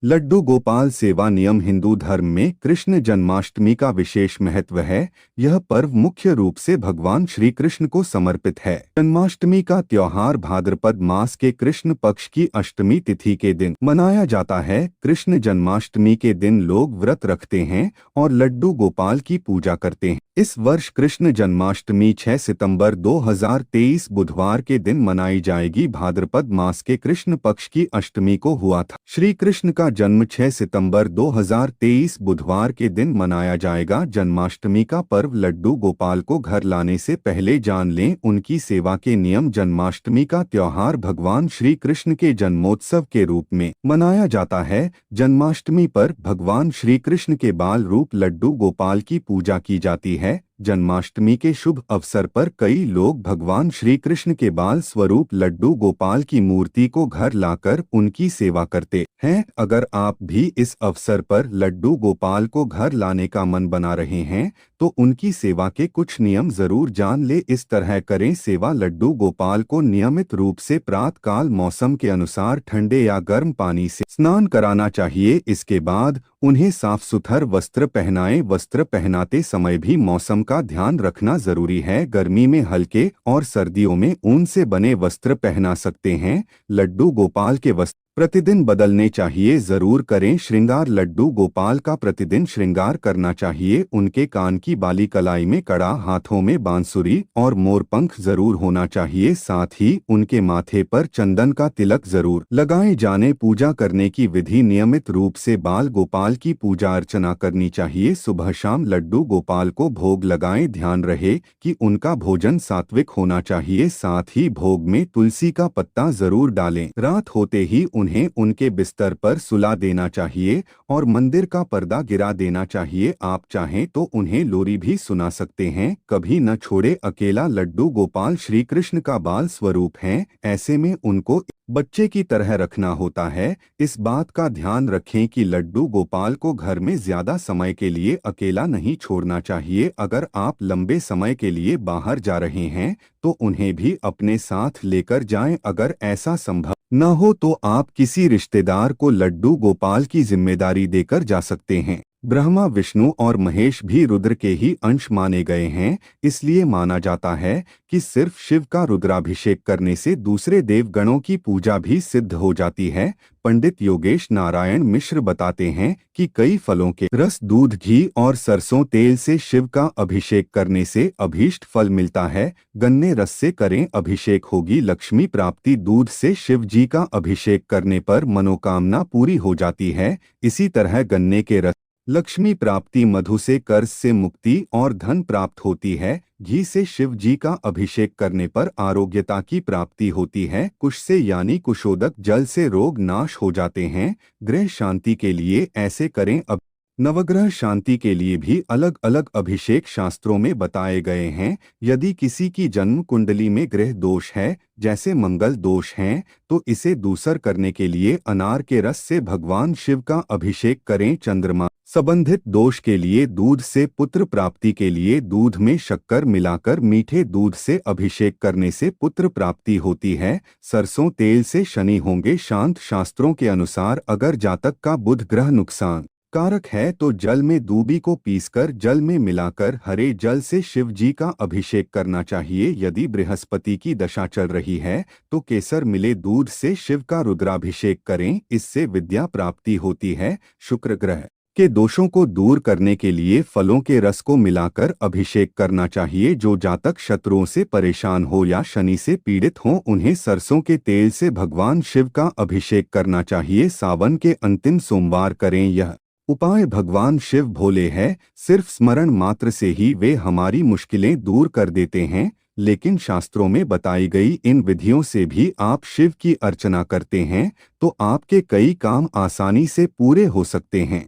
लड्डू गोपाल सेवा नियम हिंदू धर्म में कृष्ण जन्माष्टमी का विशेष महत्व है। यह पर्व मुख्य रूप से भगवान श्री कृष्ण को समर्पित है। जन्माष्टमी का त्योहार भाद्रपद मास के कृष्ण पक्ष की अष्टमी तिथि के दिन मनाया जाता है। कृष्ण जन्माष्टमी के दिन लोग व्रत रखते हैं और लड्डू गोपाल की पूजा करते हैं। इस वर्ष कृष्ण जन्माष्टमी 6 सितंबर 2023 बुधवार के दिन मनाई जाएगी। भाद्रपद मास के कृष्ण पक्ष की अष्टमी को हुआ था। श्री कृष्ण का जन्म 6 सितंबर 2023 बुधवार के दिन मनाया जाएगा। जन्माष्टमी का पर्व लड्डू गोपाल को घर लाने से पहले जान लें उनकी सेवा के नियम। जन्माष्टमी का त्योहार भगवान श्री कृष्ण के जन्मोत्सव के रूप में मनाया जाता है। जन्माष्टमी पर भगवान श्री कृष्ण के बाल रूप लड्डू गोपाल की पूजा की जाती है। जन्माष्टमी के शुभ अवसर पर कई लोग भगवान श्री कृष्ण के बाल स्वरूप लड्डू गोपाल की मूर्ति को घर लाकर उनकी सेवा करते हैं। अगर आप भी इस अवसर पर लड्डू गोपाल को घर लाने का मन बना रहे हैं तो उनकी सेवा के कुछ नियम जरूर जान ले। इस तरह करें सेवा। लड्डू गोपाल को नियमित रूप से प्रातःकाल मौसम के अनुसार ठंडे या गर्म पानी से स्नान कराना चाहिए। इसके बाद उन्हें साफ सुथर वस्त्र पहनाएं। वस्त्र पहनाते समय भी मौसम का ध्यान रखना जरूरी है। गर्मी में हल्के और सर्दियों में ऊन से बने वस्त्र पहना सकते हैं। लड्डू गोपाल के वस्त्र प्रतिदिन बदलने चाहिए। जरूर करें श्रृंगार। लड्डू गोपाल का प्रतिदिन श्रृंगार करना चाहिए। उनके कान की बाली, कलाई में कड़ा, हाथों में बांसुरी और मोरपंख जरूर होना चाहिए। साथ ही उनके माथे पर चंदन का तिलक जरूर लगाए जाने। पूजा करने की विधि नियमित रूप से बाल गोपाल की पूजा अर्चना करनी चाहिए। सुबह शाम लड्डू गोपाल को भोग लगाएं। ध्यान रहे कि उनका भोजन सात्विक होना चाहिए। साथ ही भोग में तुलसी का पत्ता जरूर डालें। रात होते ही उन्हें उनके बिस्तर पर सुला देना चाहिए और मंदिर का पर्दा गिरा देना चाहिए। आप चाहें तो उन्हें लोरी भी सुना सकते हैं। कभी न छोड़े अकेला। लड्डू गोपाल श्री कृष्ण का बाल स्वरूप हैं, ऐसे में उनको बच्चे की तरह रखना होता है। इस बात का ध्यान रखें कि लड्डू गोपाल को घर में ज्यादा समय के लिए अकेला नहीं छोड़ना चाहिए। अगर आप लंबे समय के लिए बाहर जा रहे हैं तो उन्हें भी अपने साथ लेकर जाएं। अगर ऐसा संभव न हो तो आप किसी रिश्तेदार को लड्डू गोपाल की जिम्मेदारी देकर जा सकते हैं। ब्रह्मा, विष्णु और महेश भी रुद्र के ही अंश माने गए हैं। इसलिए माना जाता है कि सिर्फ शिव का रुद्राभिषेक करने से दूसरे देवगणों की पूजा भी सिद्ध हो जाती है। पंडित योगेश नारायण मिश्र बताते हैं कि कई फलों के रस, दूध, घी और सरसों तेल से शिव का अभिषेक करने से अभीष्ट फल मिलता है। गन्ने रस से करें अभिषेक, होगी लक्ष्मी प्राप्ति। दूध से शिव जी का अभिषेक करने पर मनोकामना पूरी हो जाती है। इसी तरह गन्ने के रस लक्ष्मी प्राप्ति, मधु से कर्ज से मुक्ति और धन प्राप्त होती है। घी से शिव जी का अभिषेक करने पर आरोग्यता की प्राप्ति होती है। कुश से यानी कुशोदक जल से रोग नाश हो जाते हैं। ग्रह शांति के लिए ऐसे करें। अब नवग्रह शांति के लिए भी अलग अलग अभिषेक शास्त्रों में बताए गए हैं। यदि किसी की जन्म कुंडली में ग्रह दोष है, जैसे मंगल दोष हैं, तो इसे दूसर करने के लिए अनार के रस से भगवान शिव का अभिषेक करें। चंद्रमा संबंधित दोष के लिए दूध से, पुत्र प्राप्ति के लिए दूध में शक्कर मिलाकर मीठे दूध से अभिषेक करने से पुत्र प्राप्ति होती है। सरसों तेल से शनि होंगे शांत। शास्त्रों के अनुसार अगर जातक का बुध ग्रह नुकसान कारक है तो जल में दूबी को पीसकर जल में मिलाकर हरे जल से शिव जी का अभिषेक करना चाहिए। यदि बृहस्पति की दशा चल रही है तो केसर मिले दूध से शिव का रुद्राभिषेक करें, इससे विद्या प्राप्ति होती है। शुक्र ग्रह के दोषों को दूर करने के लिए फलों के रस को मिलाकर अभिषेक करना चाहिए। जो जातक शत्रुओं से परेशान हो या शनि से पीड़ित हो उन्हें सरसों के तेल से भगवान शिव का अभिषेक करना चाहिए। सावन के अंतिम सोमवार करें यह उपाय। भगवान शिव भोले हैं, सिर्फ स्मरण मात्र से ही वे हमारी मुश्किलें दूर कर देते हैं। लेकिन शास्त्रों में बताई गई इन विधियों से भी आप शिव की अर्चना करते हैं तो आपके कई काम आसानी से पूरे हो सकते हैं।